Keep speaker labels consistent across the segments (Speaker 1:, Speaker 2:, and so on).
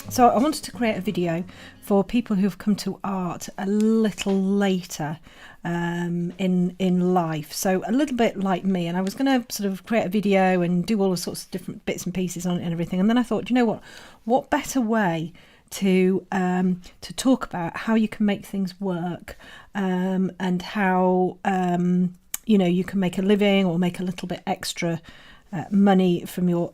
Speaker 1: So I wanted to create a video for people who've come to art a little later in life, so a little bit like me. And I was going to sort of create a video and do all the sorts of different bits and pieces on it and everything. And then I thought, you know what better way to talk about how you can make things work, and how you can make a living or make a little bit extra money from your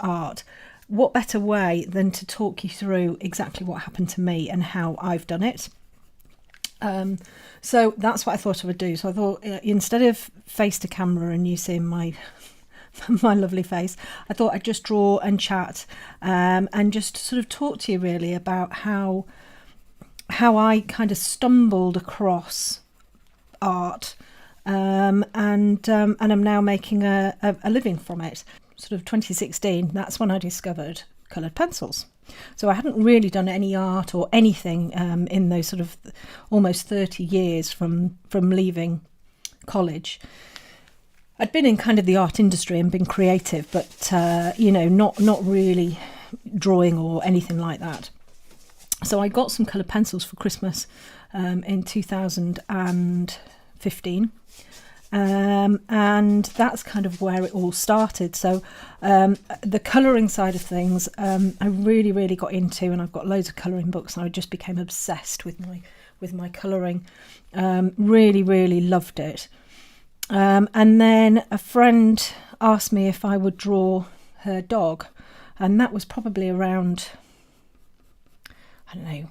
Speaker 1: art. What better way than to talk you through exactly what happened to me and how I've done it. So that's what I thought I would do. So I thought, instead of face to camera and you seeing my my lovely face, I thought I'd just draw and chat, and just sort of talk to you really about how I kind of stumbled across art, and I'm now making a living from it. Sort of 2016, that's when I discovered coloured pencils. So I hadn't really done any art or anything in those sort of almost 30 years from leaving college. I'd been in kind of the art industry and been creative, but not really drawing or anything like that. So I got some coloured pencils for Christmas in 2015. And that's kind of where it all started. So the colouring side of things, I really got into, and I've got loads of colouring books, and I just became obsessed with my colouring. Really loved it. And then a friend asked me if I would draw her dog, and that was probably around, I don't know,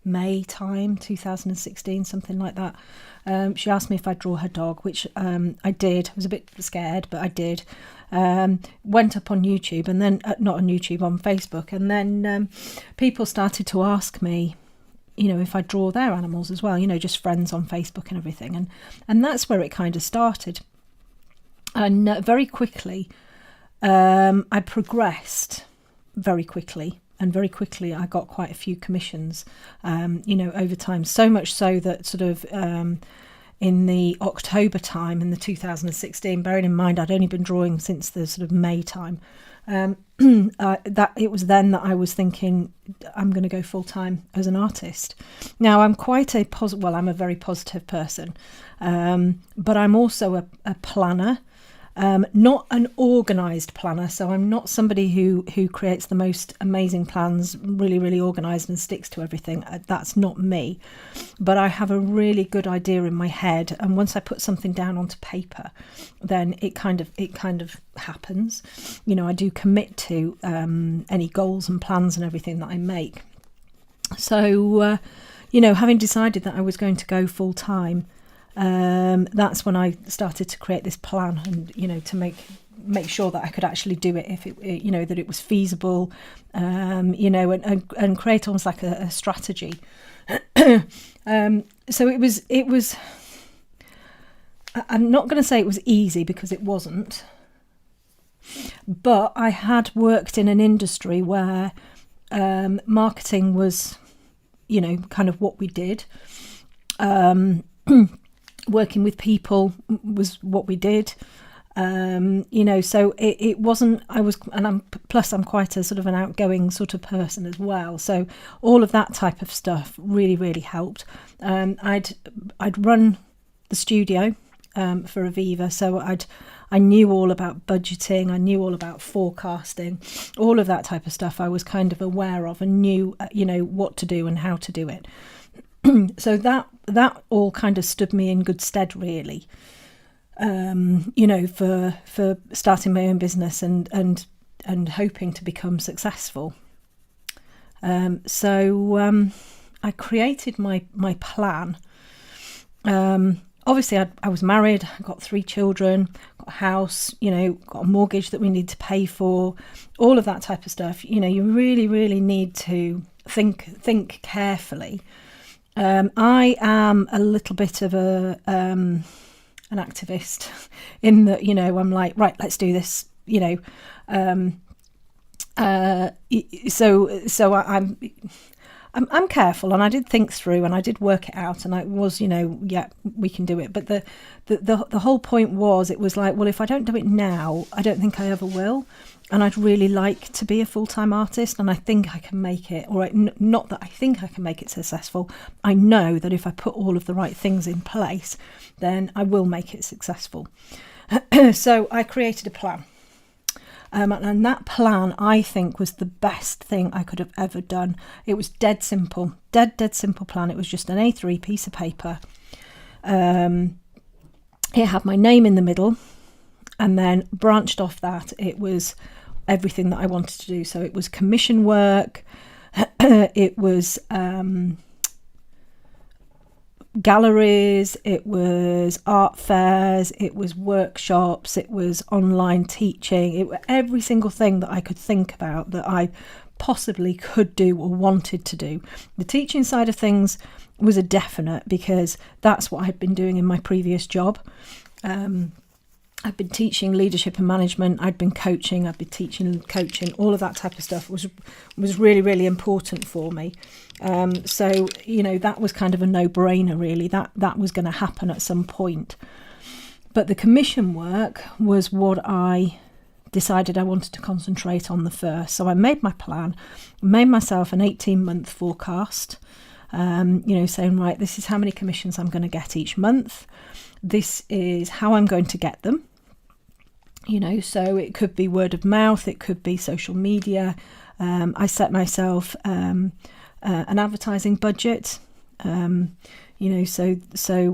Speaker 1: May time 2016, something like that. She asked me if I'd draw her dog, which I did. I was a bit scared, but I did. Went up on YouTube, and then not on YouTube, on Facebook, and then people started to ask me, if I draw their animals as well, just friends on Facebook and everything, and that's where it kind of started. And very quickly, I progressed very quickly. And very quickly, I got quite a few commissions, over time. So much so that sort of in the October time in the 2016, bearing in mind I'd only been drawing since the sort of May time, that it was then that I was thinking I'm going to go full time as an artist. Now I'm quite I'm a very positive person, but I'm also a planner. Not an organised planner, so I'm not somebody who creates the most amazing plans, really organised and sticks to everything. That's not me. But I have a really good idea in my head, and once I put something down onto paper, then it kind of happens. I do commit to any goals and plans and everything that I make. So, having decided that I was going to go full time, that's when I started to create this plan, and to make sure that I could actually do it, if it that it was feasible, and create almost like a strategy. So it was I'm not going to say it was easy, because it wasn't, but I had worked in an industry where marketing was kind of what we did. Working with people was what we did, so it wasn't, I'm quite a sort of an outgoing sort of person as well, so all of that type of stuff really helped. I'd run the studio for Aviva, so I knew all about budgeting, I knew all about forecasting, all of that type of stuff I was kind of aware of, and knew what to do and how to do it. So that all kind of stood me in good stead, really, for starting my own business and hoping to become successful. So I created my plan. Obviously, I was married, I got 3 children, got a house, got a mortgage that we need to pay for, all of that type of stuff. You really need to think carefully. I am a little bit of an activist, in that I'm like, right, let's do this. So I'm careful, and I did think through, and I did work it out, and I was, yeah, we can do it. But the whole point was, it was like, well, if I don't do it now, I don't think I ever will. And I'd really like to be a full-time artist, and I think I can make it. Or not that I think I can make it successful. I know that if I put all of the right things in place, then I will make it successful. So I created a plan. And that plan, I think, was the best thing I could have ever done. It was dead simple, dead simple plan. It was just an A3 piece of paper. It had my name in the middle, and then branched off that, it was everything that I wanted to do. So it was commission work, it was galleries, it was art fairs, it was workshops, it was online teaching, every single thing that I could think about that I possibly could do or wanted to do. The teaching side of things was a definite, because that's what I'd been doing in my previous job. I'd been teaching leadership and management, I'd been coaching, I'd been teaching coaching, all of that type of stuff was really, really important for me. So, that was kind of a no-brainer, really. That was going to happen at some point. But the commission work was what I decided I wanted to concentrate on the first. So I made my plan, made myself an 18-month forecast, saying, right, this is how many commissions I'm going to get each month. This is how I'm going to get them. So it could be word of mouth, it could be social media. I set myself an advertising budget, so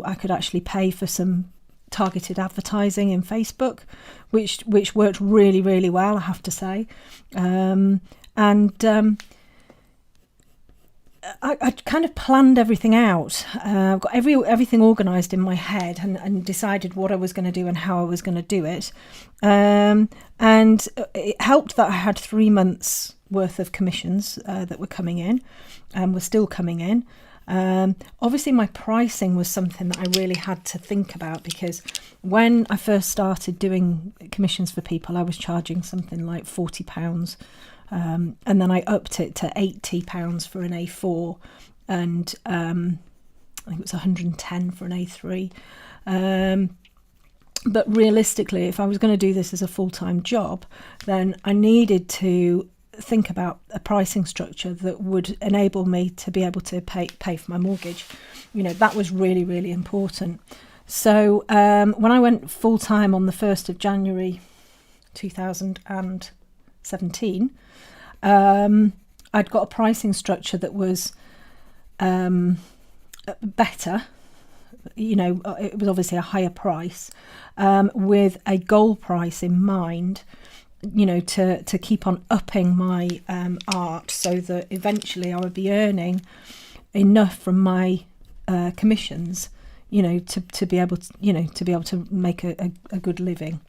Speaker 1: I could actually pay for some targeted advertising in Facebook, which worked really, really well, I have to say. I kind of planned everything out. I've got everything organised in my head, and decided what I was going to do and how I was going to do it. And it helped that I had 3 months worth of commissions that were coming in, and were still coming in. Obviously, my pricing was something that I really had to think about, because when I first started doing commissions for people, I was charging something like £40. And then I upped it to £80 for an A4, and I think it was 110 for an A3. But realistically, if I was going to do this as a full-time job, then I needed to think about a pricing structure that would enable me to be able to pay for my mortgage. That was really, really important. So when I went full-time on the 1st of January 2017, I'd got a pricing structure that was better. It was obviously a higher price, with a goal price in mind, to keep on upping my art, so that eventually I would be earning enough from my commissions, to be able to make a good living.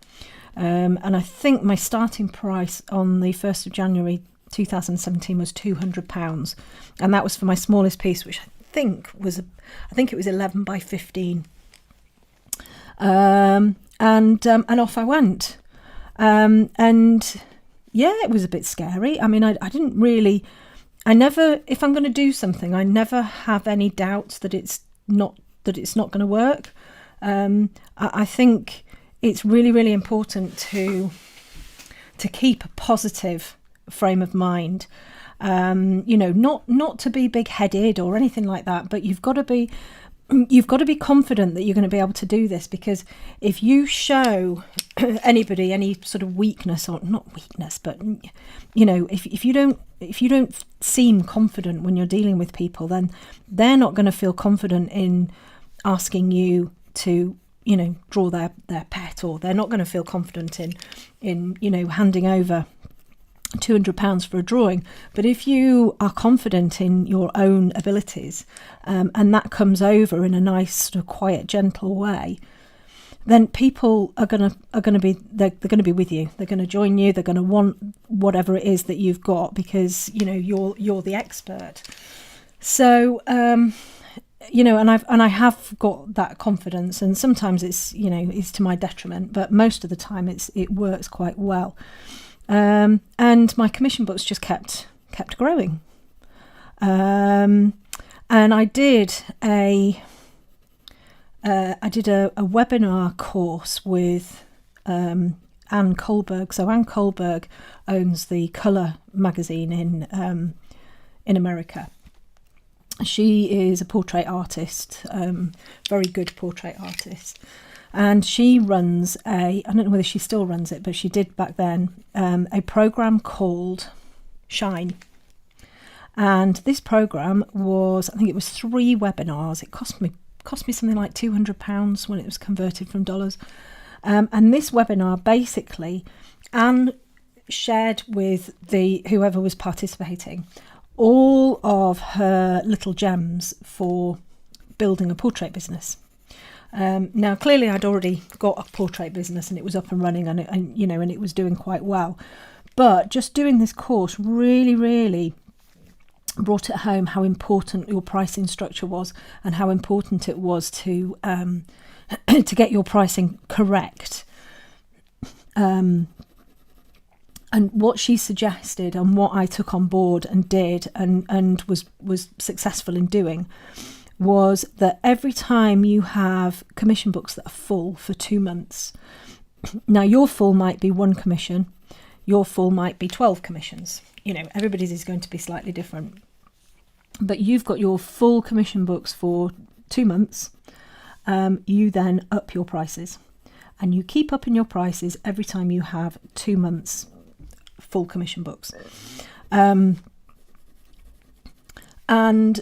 Speaker 1: And I think my starting price on the 1st of January 2017 was £200, and that was for my smallest piece, which I think it was 11 by 15. And off I went. And yeah, it was a bit scary. I mean, I never, if I'm going to do something, I never have any doubts that it's not going to work. I think it's really, really important to keep a positive frame of mind. Not to be big-headed or anything like that, but you've got to be confident that you're going to be able to do this, because if you show anybody any sort of weakness, or not weakness, but if you don't seem confident when you're dealing with people, then they're not going to feel confident in asking you to draw their pet, or they're not going to feel confident in handing over £200 for a drawing. But if you are confident in your own abilities, and that comes over in a nice, sort of quiet, gentle way, then people are going to be with you. They're going to join you. They're going to want whatever it is that you've got, because you're the expert. So and I have got that confidence, and sometimes it's to my detriment, but most of the time it works quite well. And my commission books just kept growing. And I did a webinar course with Anne Kohlberg. So Anne Kohlberg owns the Colour magazine in America. She is a portrait artist, very good portrait artist. And she runs I don't know whether she still runs it, but she did back then, a program called Shine. And this program was, I think it was 3 webinars. It cost me something like £200 when it was converted from dollars. And this webinar, basically, Anne shared with whoever was participating all of her little gems for building a portrait business. Now, clearly, I'd already got a portrait business and it was up and running, and it was doing quite well. But just doing this course really, really brought it home how important your pricing structure was, and how important it was to to get your pricing correct. And what she suggested and what I took on board and did and was successful in doing was that every time you have commission books that are full for 2 months, now your full might be 1 commission, your full might be 12 commissions. Everybody's is going to be slightly different. But you've got your full commission books for 2 months. You then up your prices. And you keep upping your prices every time you have 2 months full commission books. And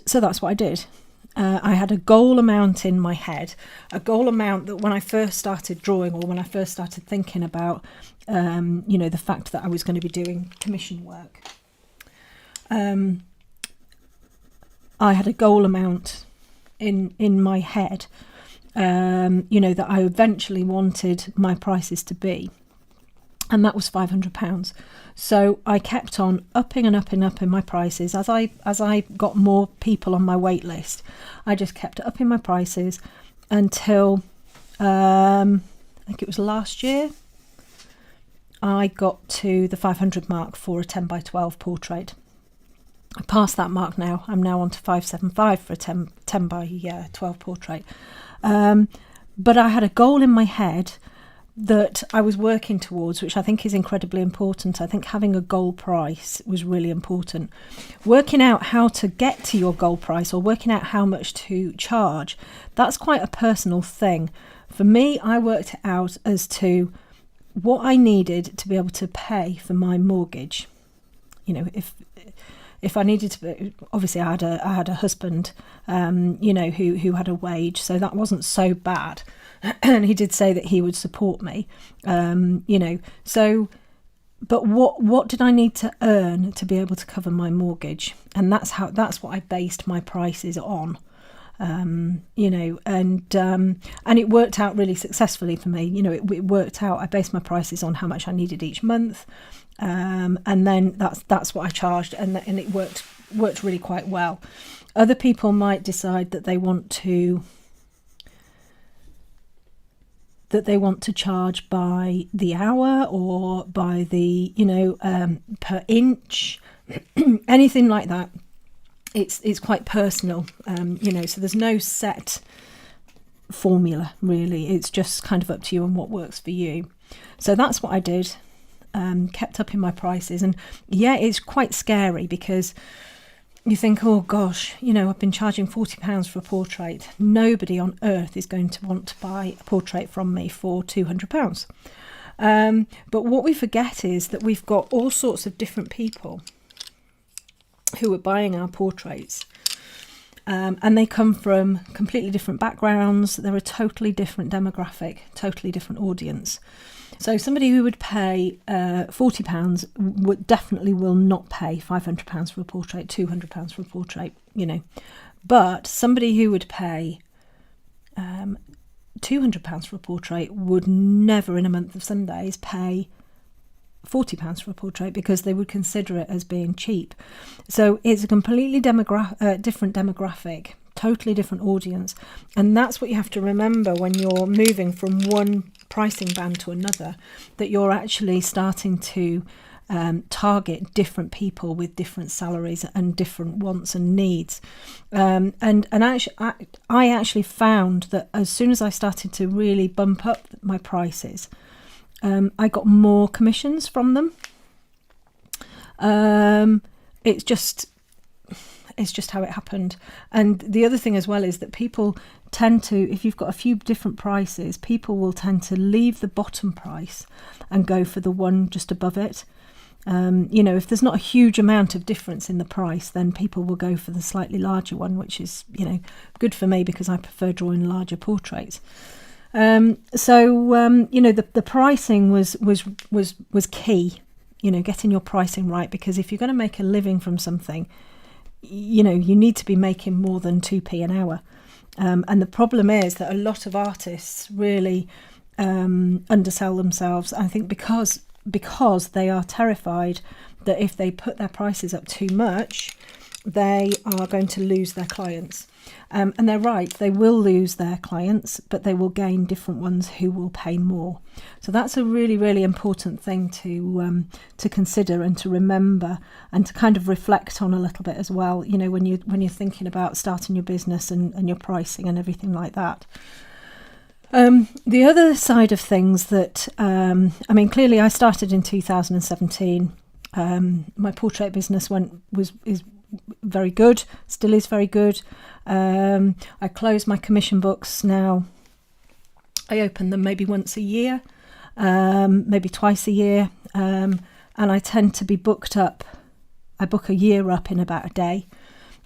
Speaker 1: so that's what I did. I had a goal amount in my head, a goal amount that when I first started drawing, or when I first started thinking about, the fact that I was going to be doing commission work, I had a goal amount in my head, that I eventually wanted my prices to be, and that was £500. So I kept on upping and upping my prices as I got more people on my wait list. I just kept upping my prices until I think it was last year I got to the 500 mark for a 10 by 12 portrait. I passed that mark now. I'm now on to 575 for a 10 by 12 portrait. But I had a goal in my head that I was working towards, which I think is incredibly important. I think having a goal price was really important. Working out how to get to your goal price, or working out how much to charge, that's quite a personal thing. For me, I worked it out as to what I needed to be able to pay for my mortgage. If I needed to, obviously I had a husband, who had a wage, so that wasn't so bad. And he did say that he would support me, so, but what did I need to earn to be able to cover my mortgage? And that's what I based my prices on, and it worked out really successfully for me. It worked out, I based my prices on how much I needed each month. And then that's what I charged, and it worked really quite well. Other people might decide that they want to charge by the hour, or by the per inch, anything like that. It's quite personal, so there's no set formula really. It's just kind of up to you and what works for you. So that's what I did. Kept up in my prices, and it's quite scary, because you think, oh gosh, I've been charging £40 for a portrait. Nobody on earth is going to want to buy a portrait from me for £200. But what we forget is that we've got all sorts of different people who are buying our portraits, and they come from completely different backgrounds. They're a totally different demographic, totally different audience. So somebody who would pay £40 definitely will not pay £500 for a portrait, £200 for a portrait, But somebody who would pay £200 for a portrait would never in a month of Sundays pay £40 for a portrait, because they would consider it as being cheap. So it's a completely different demographic, totally different audience. And that's what you have to remember when you're moving from one pricing band to another, that you're actually starting to target different people with different salaries and different wants and needs. And actually, I actually found that as soon as I started to really bump up my prices, I got more commissions from them. It's just how it happened. And the other thing as well is that people tend to, if you've got a few different prices, people will tend to leave the bottom price and go for the one just above it. If there's not a huge amount of difference in the price, then people will go for the slightly larger one, which is, good for me because I prefer drawing larger portraits. The pricing was key, getting your pricing right, because if you're going to make a living from something, you need to be making more than 2p an hour. And the problem is that a lot of artists really undersell themselves, I think, because they are terrified that if they put their prices up too much, they are going to lose their clients. And they're right, they will lose their clients, but they will gain different ones who will pay more. So that's a really, really important thing to consider and to remember and to kind of reflect on a little bit as well, when you're thinking about starting your business and your pricing and everything like that. The other side of things that, clearly I started in 2017. My portrait business is very good, still is very good. I close my commission books now. I open them maybe once a year, maybe twice a year, and I tend to be booked up. I book a year up in about a day.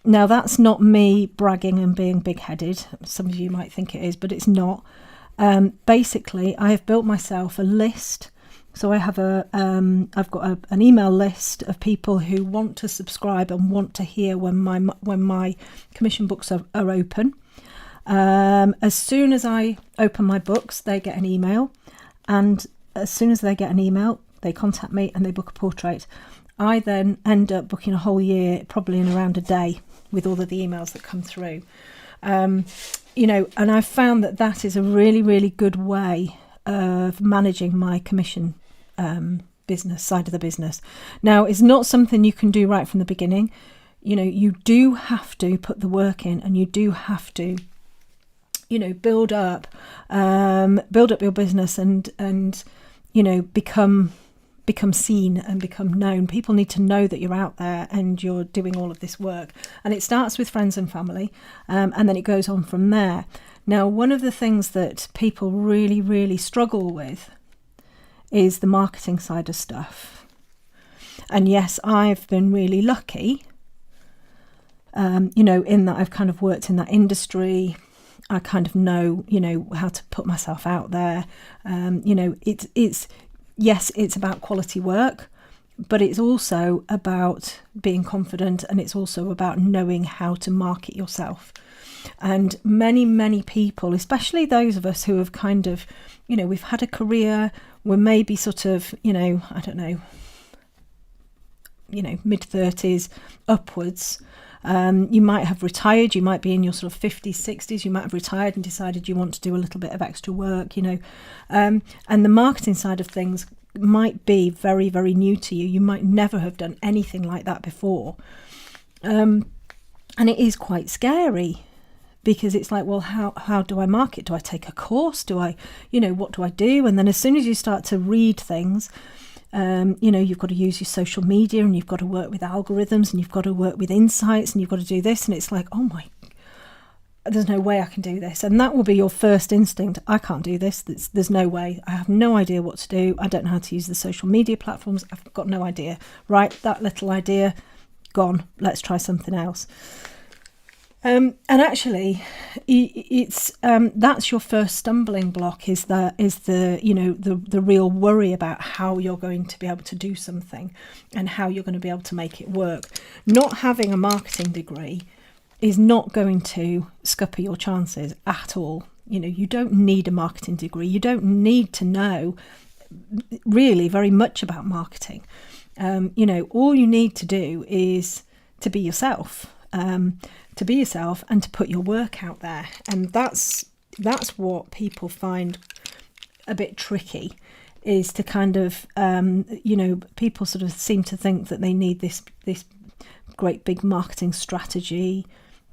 Speaker 1: Now, that's not me bragging and being big-headed. Some of you might think it is, but it's not. Basically, I have built myself a list. So I have I've got an email list of people who want to subscribe and want to hear when my commission books are open. As soon as I open my books, they get an email, and as soon as they get an email, they contact me and they book a portrait. I then end up booking a whole year, probably in around a day, with all of the emails that come through. And I've found that is a really, really good way of managing my commission business side of the business. Now, it's not something you can do right from the beginning. You do have to put the work in, and you do have to, build up your business and become seen and become known. People need to know that you're out there and you're doing all of this work. And it starts with friends and family, and then it goes on from there. Now, one of the things that people really, really struggle with is the marketing side of stuff. And yes, I've been really lucky, in that I've kind of worked in that industry. I kind of know, how to put myself out there. It's about quality work, but it's also about being confident, and it's also about knowing how to market yourself. And many, many people, especially those of us who have kind of, we've had a career, we're maybe sort of, mid-30s upwards. You might have retired, you might be in your sort of 50s, 60s, you might have retired and decided you want to do a little bit of extra work, and the marketing side of things might be very, very new to you. You might never have done anything like that before. And it is quite scary, because it's like, well, how do I market? Do I take a course? Do I, what do I do? And then as soon as you start to read things, you've got to use your social media, and you've got to work with algorithms, and you've got to work with insights, and you've got to do this. And it's like, oh my, there's no way I can do this. And that will be your first instinct. I can't do this. There's no way. I have no idea what to do. I don't know how to use the social media platforms. I've got no idea. Right, that little idea, gone. Let's try something else. And actually, it's that's your first stumbling block. Is the real worry about how you're going to be able to do something and how you're going to be able to make it work. Not having a marketing degree is not going to scupper your chances at all. You don't need a marketing degree. You don't need to know really very much about marketing. All you need to do is to be yourself. To be yourself and to put your work out there. And that's what people find a bit tricky, is to kind of, people sort of seem to think that they need this great big marketing strategy.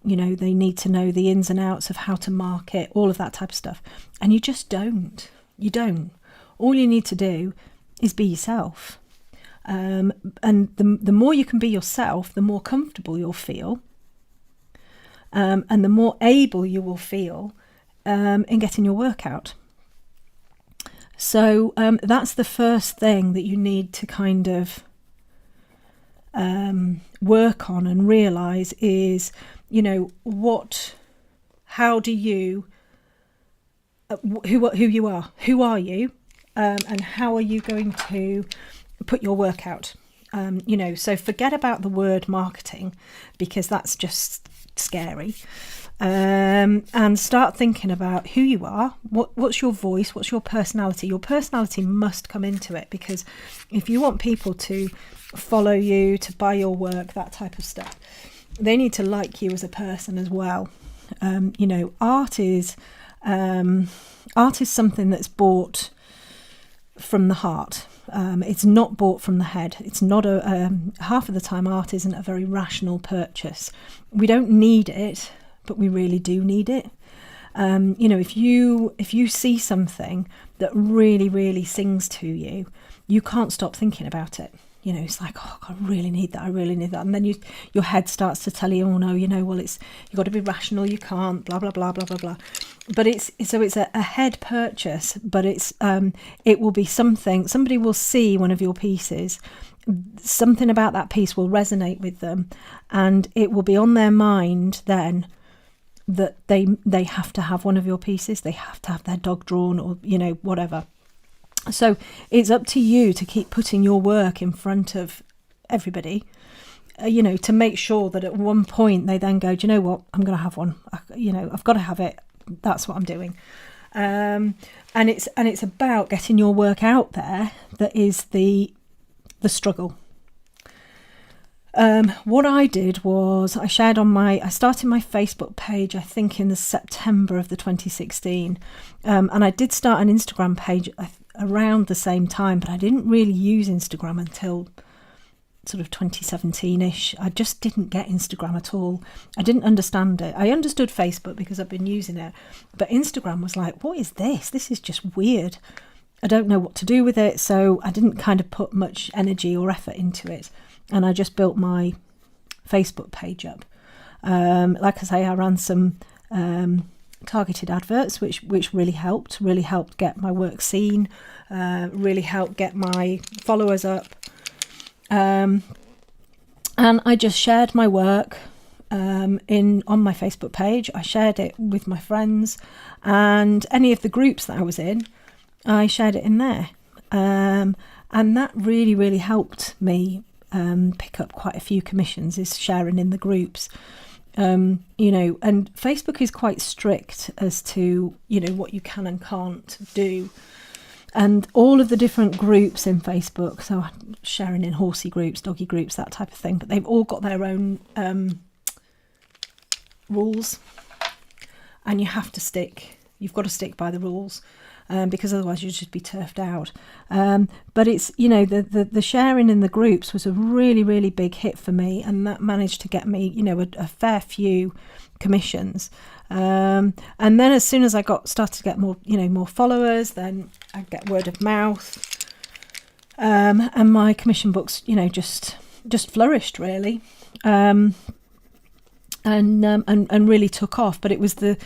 Speaker 1: They need to know the ins and outs of how to market, all of that type of stuff. And you just don't. You don't. All you need to do is be yourself. And the more you can be yourself, the more comfortable you'll feel. And the more able you will feel in getting your work out. So that's the first thing that you need to kind of work on and realise is, how do you, who you are, who are you, and how are you going to put your work out? So forget about the word marketing, because that's just scary. And start thinking about who you are, what's your voice, what's your personality. Your personality must come into it, because if you want people to follow you, to buy your work, that type of stuff, they need to like you as a person as well. Art is something that's bought from the heart. It's not bought from the head. It's not half of the time art isn't a very rational purchase. We don't need it, but we really do need it. If you see something that really, really sings to you, you can't stop thinking about it. It's like, oh, I really need that. And then your head starts to tell you, oh no, you've got to be rational. You can't, blah, blah, blah, blah, blah, blah. But it's a head purchase, but it will be something, somebody will see one of your pieces, something about that piece will resonate with them, and it will be on their mind then that they have to have one of your pieces. They have to have their dog drawn, or, whatever. So it's up to you to keep putting your work in front of everybody, to make sure that at one point they then go, do you know what, I'm going to have one. I've got to have it. That's what I'm doing. And it's about getting your work out there. That is the struggle. What I did was I started my Facebook page, I think in the September of the 2016. And I did start an Instagram page around the same time, but I didn't really use Instagram until sort of 2017-ish. I just didn't get Instagram at all. I didn't understand it. I understood Facebook because I've been using it, but Instagram was like, what is this? This is just weird. I don't know what to do with it. So I didn't kind of put much energy or effort into it. And I just built my Facebook page up. Like I say, I ran some targeted adverts, which really helped get my work seen, really helped get my followers up. And I just shared my work on my Facebook page. I shared it with my friends, and any of the groups that I was in, I shared it in there. And that really, really helped me pick up quite a few commissions, is sharing in the groups. And Facebook is quite strict as to, what you can and can't do. And all of the different groups in Facebook, so sharing in horsey groups, doggy groups, that type of thing, but they've all got their own rules, and you've got to stick by the rules. Because otherwise you'd just be turfed out. But it's, the sharing in the groups was a really, really big hit for me, and that managed to get me, a fair few commissions. And then as soon as I started to get more, more followers, then I'd get word of mouth. And my commission books, just flourished really. And really took off. But it was the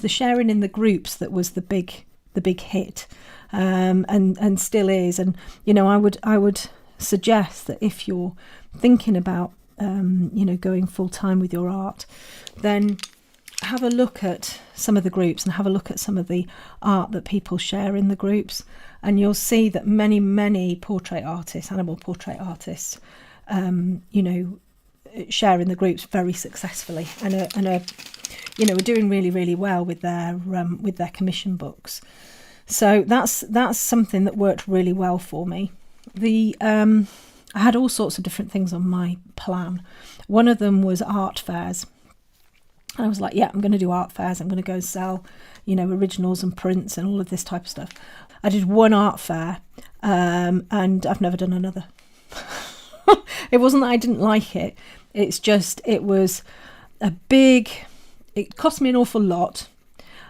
Speaker 1: sharing in the groups that was the big hit, and still is. And I would suggest that if you're thinking about going full time with your art, then have a look at some of the groups and have a look at some of the art that people share in the groups, and you'll see that many animal portrait artists share in the groups very successfully, and are doing really, really well with their commission books. So that's something that worked really well for me. I had all sorts of different things on my plan. One of them was art fairs. I was like, yeah, I'm going to do art fairs. I'm going to go sell, originals and prints and all of this type of stuff. I did one art fair, and I've never done another. It wasn't that I didn't like it. It's just, it was it cost me an awful lot.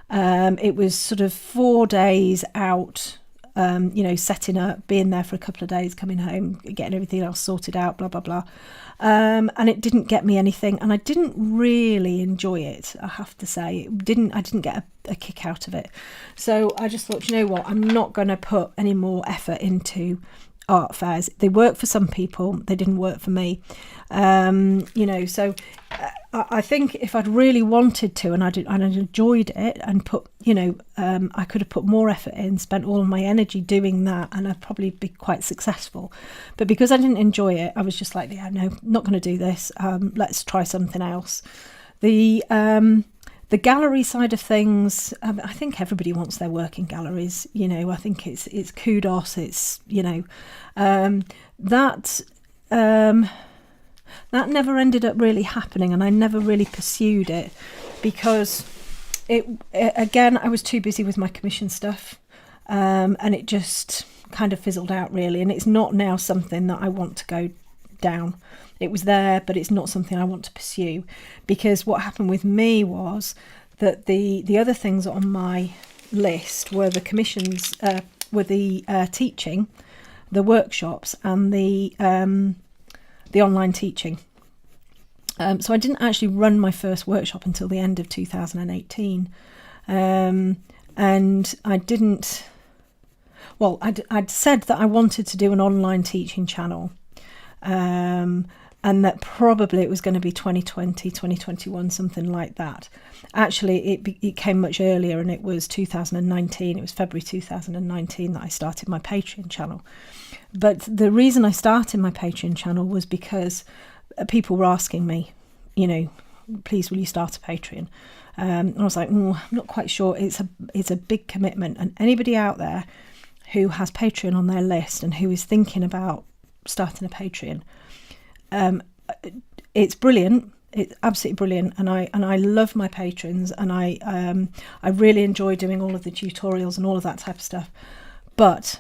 Speaker 1: It was sort of 4 days out, setting up, being there for a couple of days, coming home, getting everything else sorted out, blah, blah, blah. And it didn't get me anything, and I didn't really enjoy it, I have to say. I didn't get a kick out of it. So I just thought, you know what, I'm not going to put any more effort into art fairs. They work for some people, they didn't work for me. So I think if I'd really wanted to, and I'd enjoyed it, and put, I could have put more effort in, spent all of my energy doing that, and I'd probably be quite successful. But because I didn't enjoy it, I was just like, yeah, no, not going to do this. Let's try something else. The gallery side of things, I think everybody wants their work in galleries. I think it's kudos. It's that never ended up really happening, and I never really pursued it because again, I was too busy with my commission stuff, and it just kind of fizzled out really. And it's not now something that I want to go down. It was there, but it's not something I want to pursue, because what happened with me was that the other things on my list were the commissions, were the teaching, the workshops, and the online teaching. So I didn't actually run my first workshop until the end of 2018, and I didn't. Well, I'd said that I wanted to do an online teaching channel. And that probably it was going to be 2020, 2021, something like that. Actually, it came much earlier, and it was 2019. It was February 2019 that I started my Patreon channel. But the reason I started my Patreon channel was because people were asking me, please, will you start a Patreon? And I was like, I'm not quite sure. It's a big commitment. And anybody out there who has Patreon on their list and who is thinking about starting a Patreon, it's brilliant. It's absolutely brilliant, and I love my patrons, and I really enjoy doing all of the tutorials and all of that type of stuff. But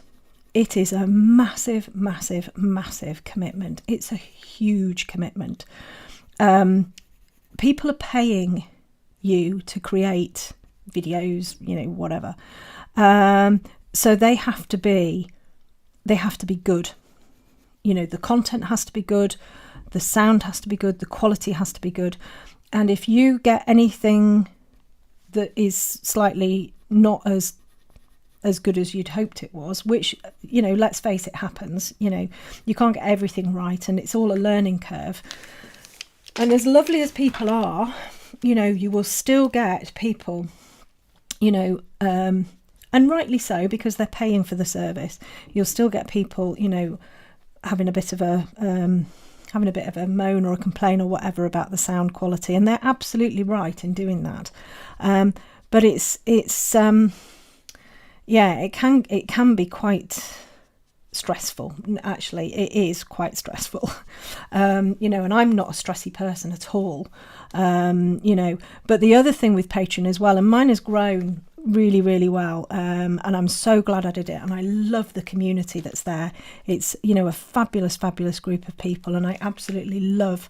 Speaker 1: it is a massive, massive, massive commitment. It's a huge commitment. People are paying you to create videos, whatever. So they have to be good. The content has to be good, the sound has to be good, the quality has to be good. And if you get anything that is slightly not as good as you'd hoped it was, which, let's face it, happens, you can't get everything right, and it's all a learning curve. And as lovely as people are, you will still get people, and rightly so, because they're paying for the service. You'll still get people, having a bit of a moan or a complaint or whatever about the sound quality, and they're absolutely right in doing that. But it can be quite stressful. Actually, it is quite stressful. And I'm not a stressy person at all. But the other thing with Patreon as well, and mine has grown really, really well, and I'm so glad I did it, and I love the community that's there. It's a fabulous group of people, and I absolutely love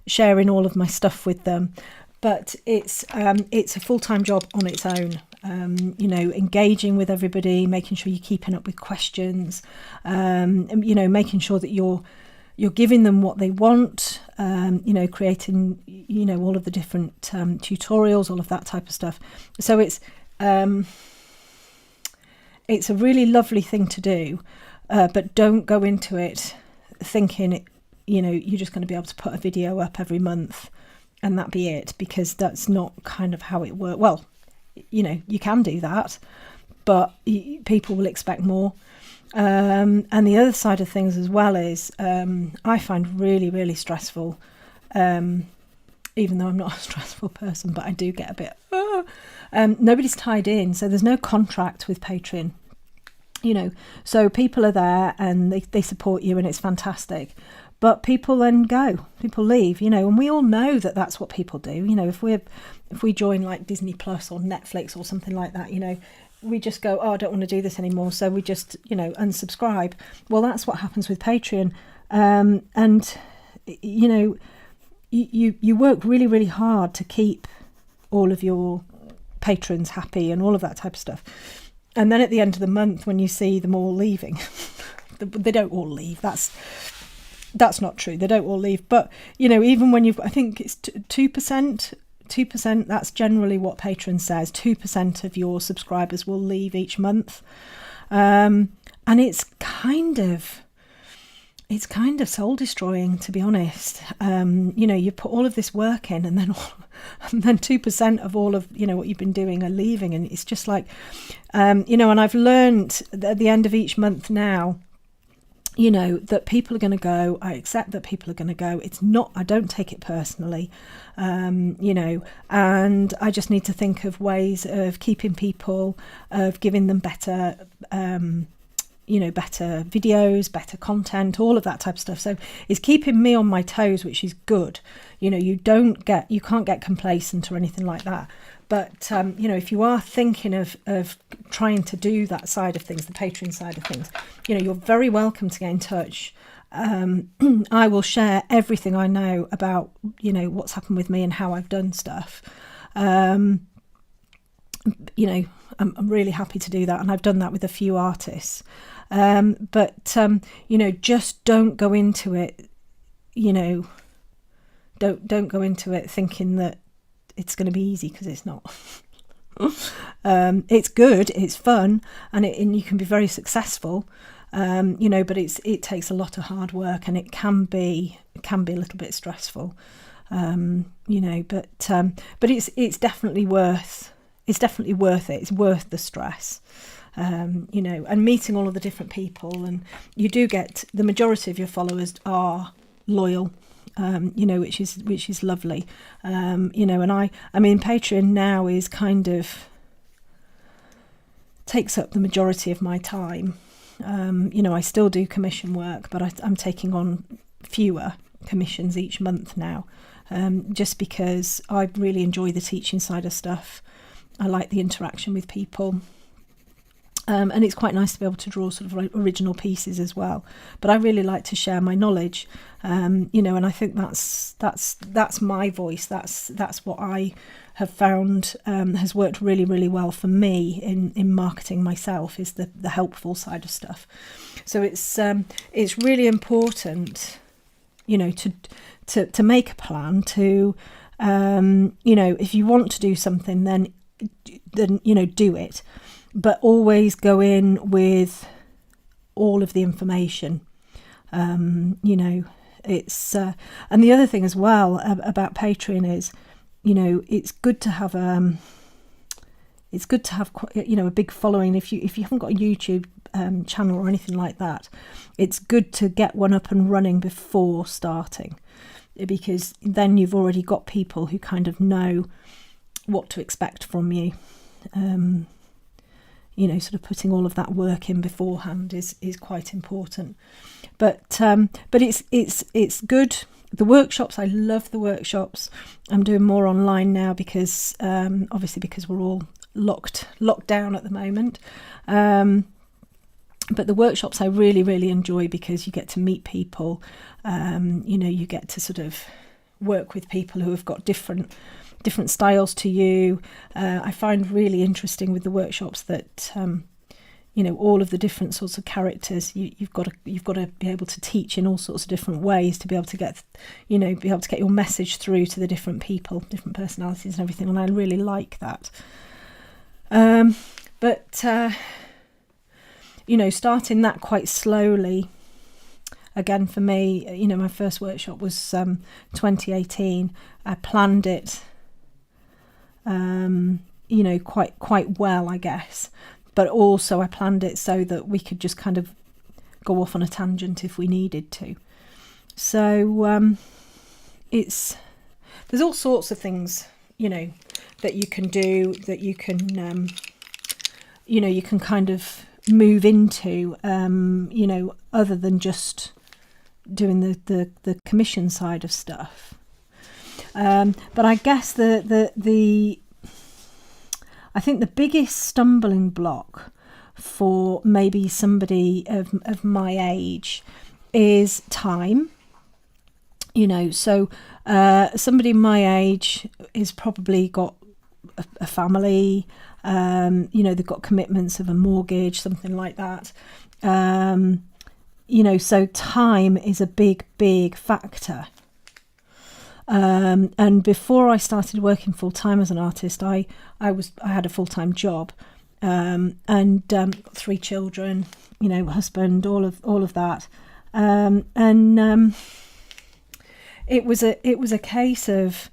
Speaker 1: sharing all of my stuff with them. But it's a full-time job on its own. Engaging with everybody, making sure you're keeping up with questions, making sure that you're giving them what they want, creating, all of the different tutorials, all of that type of stuff. So it's a really lovely thing to do, but don't go into it thinking, you're just going to be able to put a video up every month and that be it, because that's not kind of how it works. Well, you can do that, but people will expect more. And the other side of things as well is I find really, really stressful, even though I'm not a stressful person, but I do get a bit, nobody's tied in, so there's no contract with Patreon, so people are there and they support you, and it's fantastic. But people then go, people leave, and we all know that that's what people do. If we join like Disney Plus or Netflix or something like that, we just go, oh, I don't want to do this anymore, so we just, you know, unsubscribe. Well, that's what happens with Patreon. And you know, you work really, really hard to keep all of your patrons happy and all of that type of stuff. And then at the end of the month, when you see them all leaving, they don't all leave. That's not true. They don't all leave. But, you know, even when I think it's 2%, that's generally what Patreon says. 2% of your subscribers will leave each month. And it's kind of soul destroying, to be honest. You know, you put all of this work in, and then 2% of all of, you know, what you've been doing are leaving. And it's just like, you know, and I've learned at the end of each month now, you know, that people are going to go. I accept that people are going to go. It's not, I don't take it personally, you know, and I just need to think of ways of keeping people, of giving them better, you know, better videos, better content, all of that type of stuff. So it's keeping me on my toes, which is good. You know, you can't get complacent or anything like that. But, you know, if you are thinking of trying to do that side of things, the Patreon side of things, you know, you're very welcome to get in touch. I will share everything I know about, you know, what's happened with me and how I've done stuff. You know, I'm really happy to do that. And I've done that with a few artists. But you know, just don't go into it, you know, don't go into it thinking that it's going to be easy, because it's not. It's good, it's fun, and you can be very successful, you know, but it takes a lot of hard work, and it can be a little bit stressful, you know, but it's definitely worth it. It's worth the stress. You know, and meeting all of the different people, and you do get, the majority of your followers are loyal, you know, which is lovely, you know, and I mean, Patreon now is kind of takes up the majority of my time. You know, I still do commission work, but I'm taking on fewer commissions each month now, just because I really enjoy the teaching side of stuff. I like the interaction with people. And it's quite nice to be able to draw sort of original pieces as well. But I really like to share my knowledge, you know, and I think that's my voice. That's what I have found has worked really, really well for me in marketing myself, is the helpful side of stuff. So it's really important, you know, to make a plan, to you know, if you want to do something, then you know, do it. But always go in with all of the information. You know, it's and the other thing as well about Patreon is, you know, it's good to have you know, a big following. If you haven't got a YouTube channel or anything like that, it's good to get one up and running before starting, because then you've already got people who kind of know what to expect from you. You know, sort of putting all of that work in beforehand is quite important. But it's good. The workshops, I love the workshops. I'm doing more online now because obviously because we're all locked down at the moment. But the workshops I really, really enjoy, because you get to meet people. You know, you get to sort of work with people who have got different styles to you. I find really interesting with the workshops that you know, all of the different sorts of characters you've got to be able to teach in all sorts of different ways to be able to get, you know, be able to get your message through to the different people, different personalities and everything, and I really like that. But you know, starting that quite slowly. Again, for me, you know, my first workshop was 2018. I planned it, you know, quite well, I guess. But also I planned it so that we could just kind of go off on a tangent if we needed to. So there's all sorts of things, you know, that you can do, that you can, you know, you can kind of move into, you know, other than just doing the commission side of stuff. But I guess I think the biggest stumbling block for maybe somebody of my age is time. So somebody my age is probably got a family, they've got commitments of a mortgage, something like that. So time is a big factor. And before I started working full time as an artist, I had a full time job, and got 3 children, husband, all of that, and it was a case of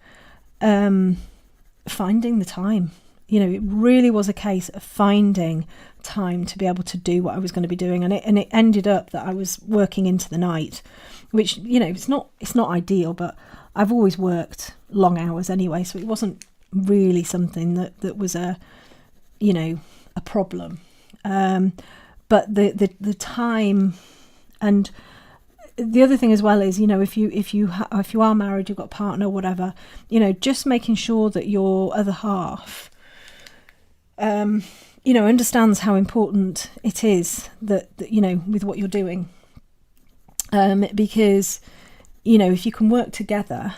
Speaker 1: finding the time. It really was a case of finding time to be able to do what I was going to be doing, and it ended up that I was working into the night, which it's not ideal, but I've always worked long hours anyway, so it wasn't really something that was a problem. But the time, and the other thing as well is, if you are married, you've got a partner, whatever, just making sure that your other half, understands how important it is that with what you're doing, because if you can work together,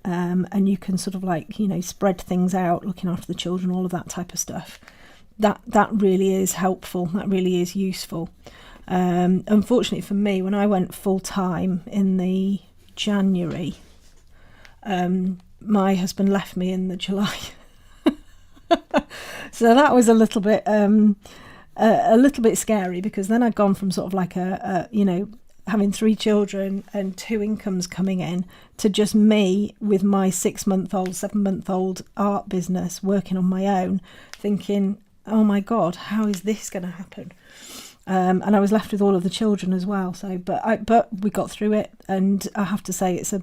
Speaker 1: and you can sort of spread things out, looking after the children, all of that type of stuff, that really is helpful. That really is useful. Unfortunately for me, when I went full time in the January, my husband left me in the July. So that was a little bit scary, because then I'd gone from sort of having 3 children and 2 incomes coming in, to just me with my 6-month-old, 7-month-old art business working on my own, thinking, oh my God, how is this going to happen? And I was left with all of the children as well. So, but we got through it, and I have to say it's a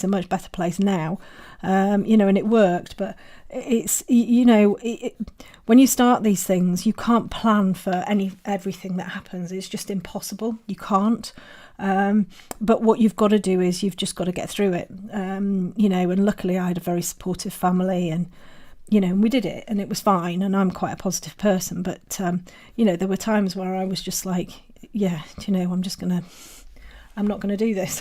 Speaker 1: much better place now, and it worked. But it's when you start these things, you can't plan for everything that happens. It's just impossible. You can't. But what you've got to do is you've just got to get through it. And luckily I had a very supportive family, and we did it, and it was fine, and I'm quite a positive person, but there were times where I was just like, I'm not gonna do this.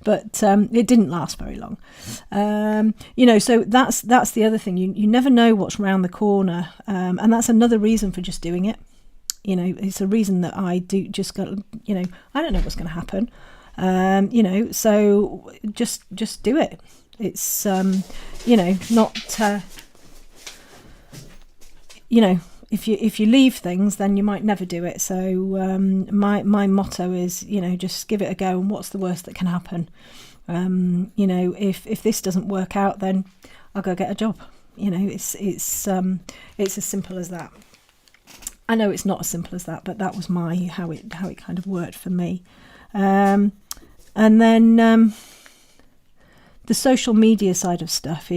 Speaker 1: But it didn't last very long. So that's the other thing. You never know what's around the corner, and that's another reason for just doing it. It's a reason that I do just go, I don't know what's going to happen. So just do it. It's not if you leave things, then you might never do it. So my motto is, just give it a go, and what's the worst that can happen? If this doesn't work out, then I'll go get a job. It's as simple as that. I know it's not as simple as that, but that was how it kind of worked for me. And then the social media side of stuff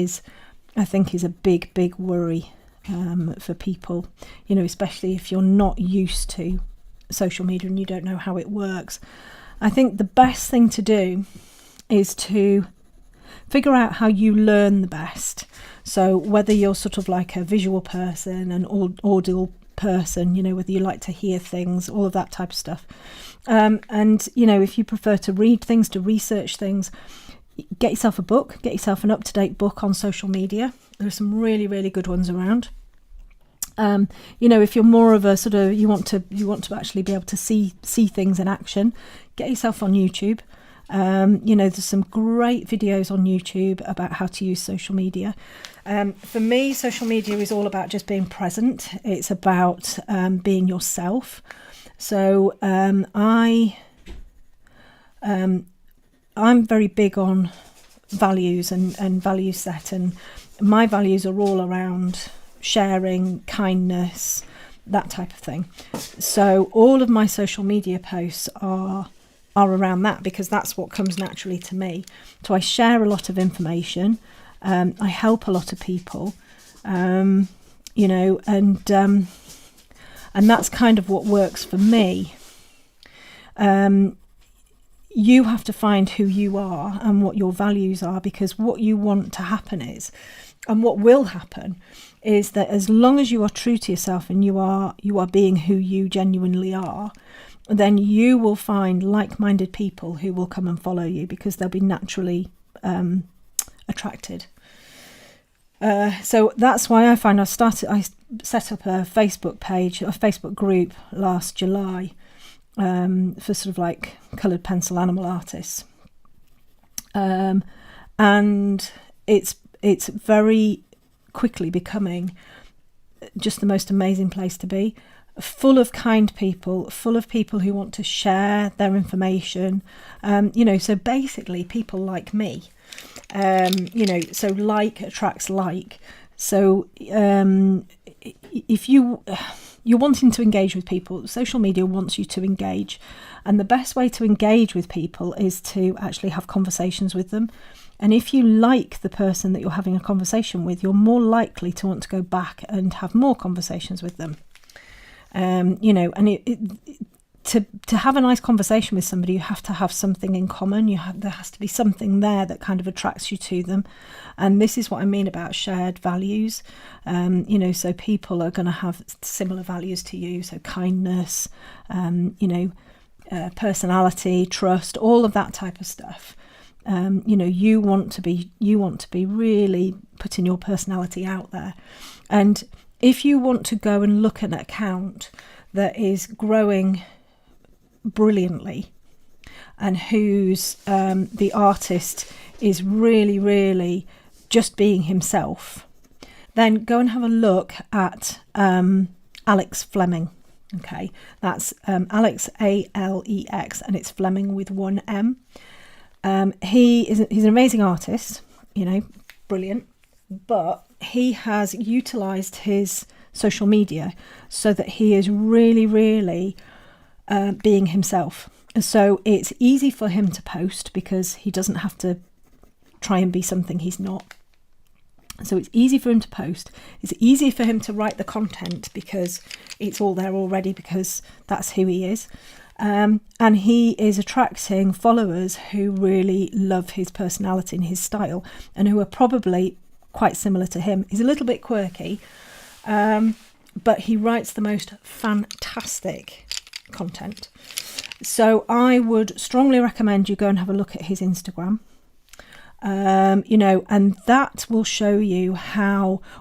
Speaker 1: I think is a big worry for people, especially if you're not used to social media and you don't know how it works. I think the best thing to do is to figure out how you learn the best. So whether you're sort of like a visual person, an audible person, whether you like to hear things, all of that type of stuff. And if you prefer to read things, to research things, get yourself a book, get yourself an up-to-date book on social media. There are some really, really good ones around. If you're more of a sort of, you want to actually be able to see things in action, get yourself on YouTube. There's some great videos on YouTube about how to use social media. For me, social media is all about just being present. It's about being yourself. So I'm very big on values and value set, and my values are all around sharing, kindness, that type of thing. So all of my social media posts are around that, because that's what comes naturally to me. So I share a lot of information. I help a lot of people, and that's kind of what works for me. You have to find who you are and what your values are, because what you want to happen and what will happen is that as long as you are true to yourself and you are being who you genuinely are, then you will find like-minded people who will come and follow you, because they'll be naturally attracted. So that's why I find I set up a Facebook page, a Facebook group last July, for sort of like coloured pencil animal artists, and it's very quickly becoming just the most amazing place to be, full of kind people, full of people who want to share their information, so basically people like me, so like attracts like. So if you're wanting to engage with people, social media wants you to engage, and the best way to engage with people is to actually have conversations with them. And if you like the person that you're having a conversation with, you're more likely to want to go back and have more conversations with them. And to have a nice conversation with somebody, you have to have something in common. There has to be something there that kind of attracts you to them. And this is what I mean about shared values. So people are going to have similar values to you. So kindness, personality, trust, all of that type of stuff. You want to be really putting your personality out there. And if you want to go and look at an account that is growing brilliantly and whose the artist is really, really just being himself, then go and have a look at Alex Fleming. Okay, that's Alex, Alex, and it's Fleming with one M. He's an amazing artist, brilliant, but he has utilised his social media so that he is really, really being himself. So it's easy for him to post because he doesn't have to try and be something he's not. So it's easy for him to post. It's easy for him to write the content because it's all there already, because that's who he is. And he is attracting followers who really love his personality and his style, and who are probably quite similar to him. He's a little bit quirky, but he writes the most fantastic content. So I would strongly recommend you go and have a look at his Instagram. And that will show you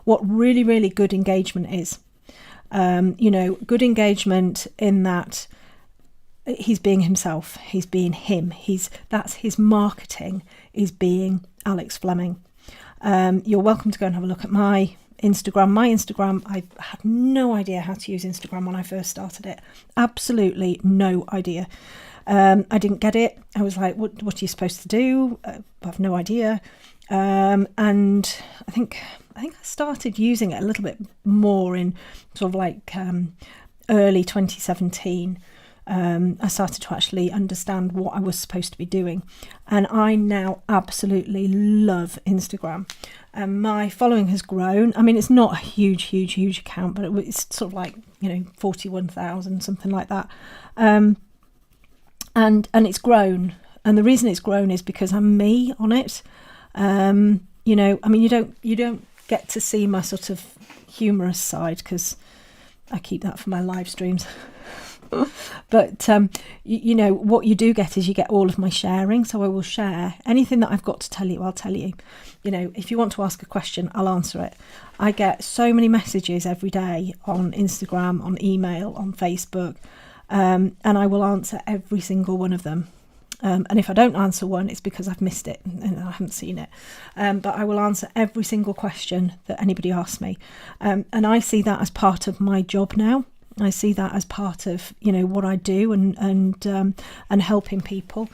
Speaker 1: what really, really good engagement is. Good engagement in that he's being himself, he's being him, that's his marketing, is being Alex Fleming. You're welcome to go and have a look at my Instagram. I had no idea how to use Instagram when I first started it. Absolutely no idea. I didn't get it. I was like, what are you supposed to do? I have no idea. And I think I started using it a little bit more in sort of like early 2017. I started to actually understand what I was supposed to be doing. And I now absolutely love Instagram. And my following has grown. I mean, it's not a huge account, but it's sort of like, 41,000, something like that. And it's grown. And the reason it's grown is because I'm me on it. You don't get to see my sort of humorous side because I keep that for my live streams. But what you do get is you get all of my sharing. So I will share anything that I've got to tell you. I'll tell you. If you want to ask a question, I'll answer it. I get so many messages every day on Instagram, on email, on Facebook, and I will answer every single one of them. And if I don't answer one, it's because I've missed it and I haven't seen it. But I will answer every single question that anybody asks me. And I see that as part of my job now. I see that as part of, what I do and helping people.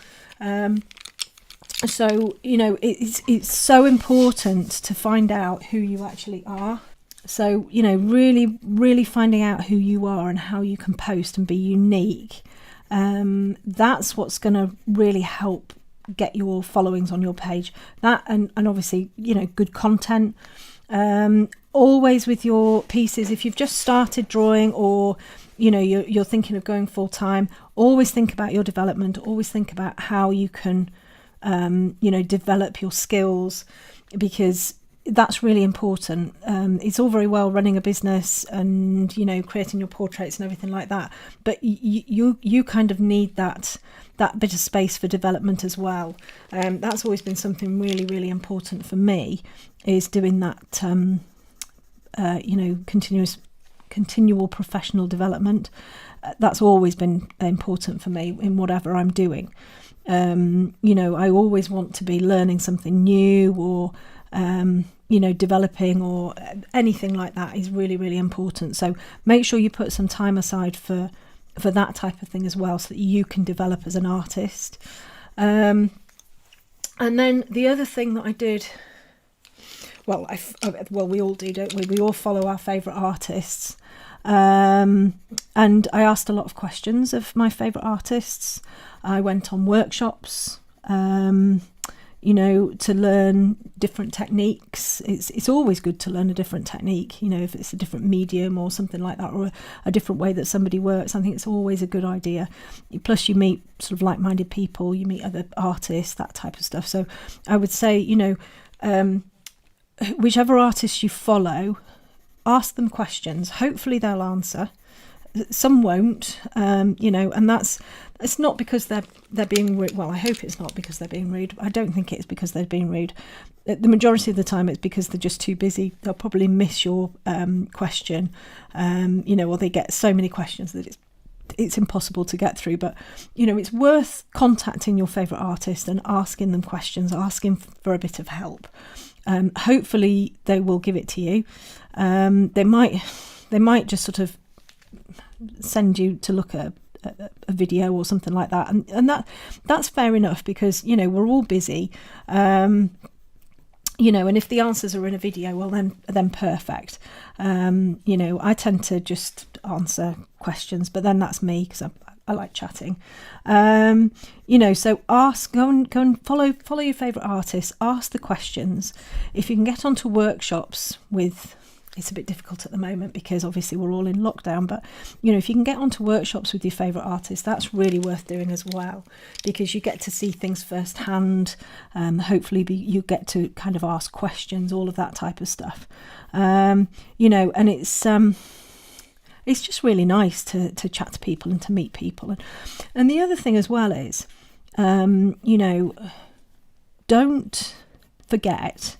Speaker 1: So, it's so important to find out who you actually are. So, really, really finding out who you are and how you can post and be unique. That's what's going to really help get your followings on your page. That and obviously, good content. Always with your pieces, if you've just started drawing or you're thinking of going full time, always think about your development. Always think about how you can develop your skills, because that's really important. It's all very well running a business and, you know, creating your portraits and everything like that, but you kind of need that bit of space for development as well. That's always been something really, really important for me, is doing that, you know, continual professional development. That's always been important for me in whatever I'm doing. You know, I always want to be learning something new, or you know, developing, or anything like that is really, really important. So make sure you put some time aside for that type of thing as well, so that you can develop as an artist. And then the other thing that I did, well, we all do, don't we? We all follow our favourite artists. And I asked a lot of questions of my favourite artists. I went on workshops, you know, to learn different techniques. It's always good to learn a different technique, you know, if it's a different medium or something like that, or a different way that somebody works. I think it's always a good idea. Plus you meet sort of like-minded people, you meet other artists, that type of stuff. So I would say, you know, whichever artist you follow, ask them questions. Hopefully they'll answer. Some won't, you know, and it's not because they're being rude. Well, I hope it's not because they're being rude. I don't think it's because they're being rude. The majority of the time it's because they're just too busy. They'll probably miss your question, you know, or they get so many questions that it's impossible to get through. But, you know, it's worth contacting your favourite artist and asking them questions, asking for a bit of help. Hopefully they will give it to you. They might just sort of send you to look at a video or something like that, and that's fair enough, because, you know, we're all busy, you know, and if the answers are in a video, well then perfect. You know, I tend to just answer questions, but then that's me, because I like chatting. You know, so go and follow your favourite artists, ask the questions. If you can get onto workshops with, it's a bit difficult at the moment because obviously we're all in lockdown, but, you know, if you can get onto workshops with your favourite artists, that's really worth doing as well, because you get to see things firsthand. Hopefully you get to kind of ask questions, all of that type of stuff. You know, and it's just really nice to chat to people and to meet people. And the other thing as well is, you know, don't forget,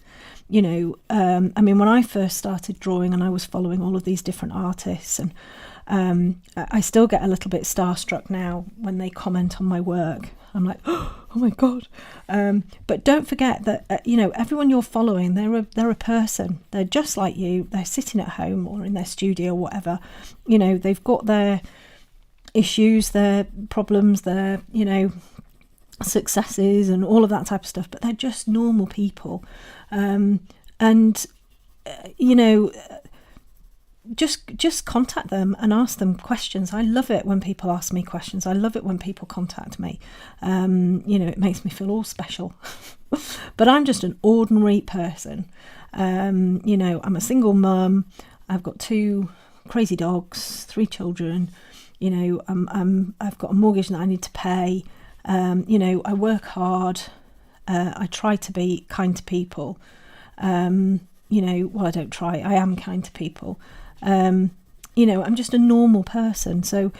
Speaker 1: you know, I mean, when I first started drawing and I was following all of these different artists, and I still get a little bit starstruck now when they comment on my work. I'm like, oh my God. But don't forget that, you know, everyone you're following, they're a person. They're just like you. They're sitting at home or in their studio or whatever. You know, they've got their issues, their problems, their, you know, successes and all of that type of stuff, but they're just normal people. And you know, just contact them and ask them questions. I love it when people ask me questions. I love it when people contact me. You know, it makes me feel all special. But I'm just an ordinary person. You know, I'm a single mum. I've got 2 crazy dogs, 3 children. You know, I've got a mortgage that I need to pay. You know, I work hard. I try to be kind to people. You know, well, I don't try. I am kind to people. You know, I'm just a normal person. So,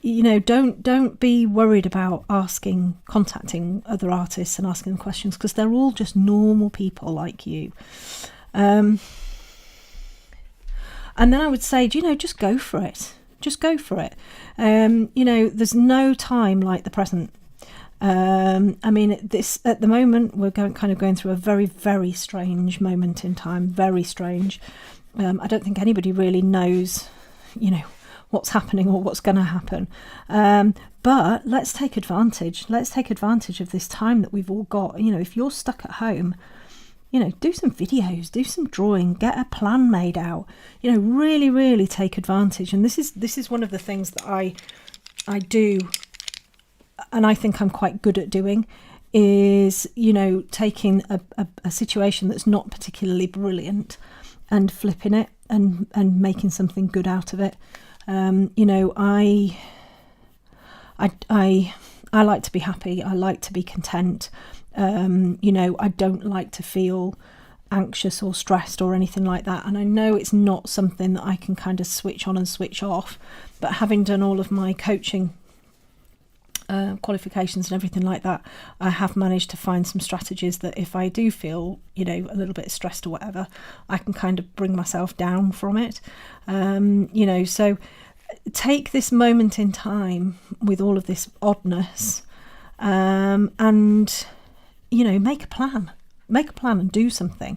Speaker 1: you know, don't be worried about contacting other artists and asking them questions, because they're all just normal people like you. And then I would say, you know, just go for it. Just go for it. You know, there's no time like the present. I mean, at the moment we're going through a very, very strange moment in time. Very strange. I don't think anybody really knows, you know, what's happening or what's going to happen. But let's take advantage. Let's take advantage of this time that we've all got. You know, if you're stuck at home, you know, do some videos, do some drawing, get a plan made out. You know, really, really take advantage. And this is one of the things that I do, and I think I'm quite good at doing, is, you know, taking a situation that's not particularly brilliant and flipping it and making something good out of it. You know, I like to be happy. I like to be content. You know, I don't like to feel anxious or stressed or anything like that. And I know it's not something that I can kind of switch on and switch off, but having done all of my coaching qualifications and everything like that, I have managed to find some strategies that if I do feel, you know, a little bit stressed or whatever, I can kind of bring myself down from it. You know, so take this moment in time with all of this oddness, and, you know, make a plan and do something.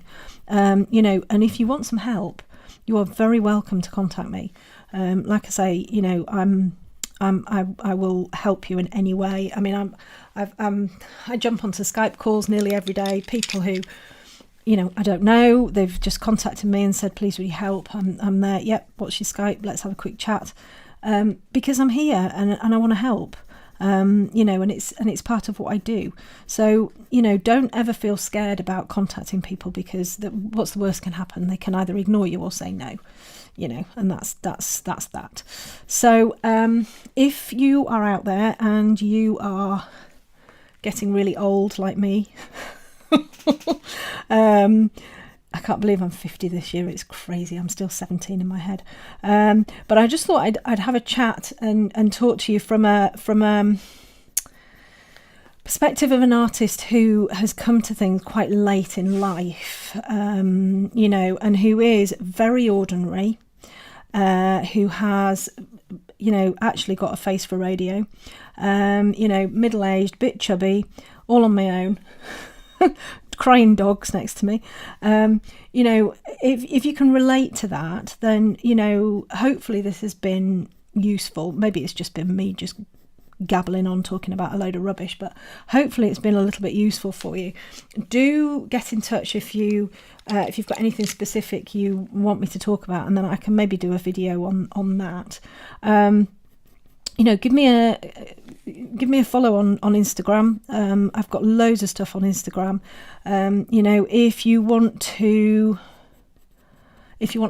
Speaker 1: You know, and if you want some help, you are very welcome to contact me. Like I say, you know, I will help you in any way. I mean, I jump onto Skype calls nearly every day. People who, you know, I don't know, they've just contacted me and said, please, will you help? I'm there. Yep. What's your Skype? Let's have a quick chat. Because I'm here and I want to help. You know, and it's part of what I do. So, you know, don't ever feel scared about contacting people, because what's the worst can happen? They can either ignore you or say no. You know, and that's that. So if you are out there and you are getting really old like me, I can't believe I'm 50 this year. It's crazy. I'm still 17 in my head. But I just thought I'd have a chat and talk to you from a perspective of an artist who has come to things quite late in life, you know, and who is very ordinary, who has, you know, actually got a face for radio, you know, middle-aged, bit chubby, all on my own, crying dogs next to me. You know, if you can relate to that, then, you know, hopefully this has been useful. Maybe it's just been me just gabbling on talking about a load of rubbish, but hopefully it's been a little bit useful for you. Do get in touch if you've got anything specific you want me to talk about, and then I can maybe do a video on that. You know, give me a follow on Instagram. I've got loads of stuff on Instagram. You know, if you want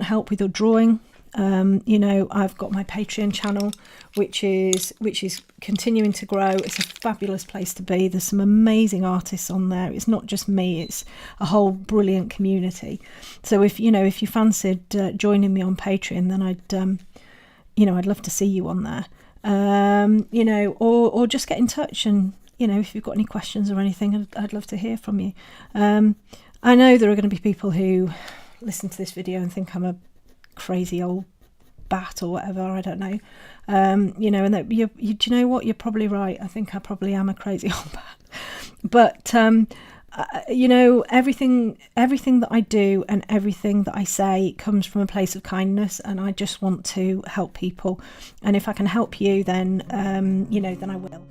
Speaker 1: help with your drawing, you know, I've got my Patreon channel, which is continuing to grow. It's a fabulous place to be. There's some amazing artists on there. It's not just me, it's a whole brilliant community. So if you fancied joining me on Patreon, then I'd love to see you on there. You know, or just get in touch, and, you know, if you've got any questions or anything, I'd love to hear from you. I know there are going to be people who listen to this video and think I'm a crazy old bat or whatever, I don't know. You know, and that do you know what, you're probably right. I think I probably am a crazy old bat, but you know, everything that I do and everything that I say comes from a place of kindness, and I just want to help people, and if I can help you, then you know, then I will.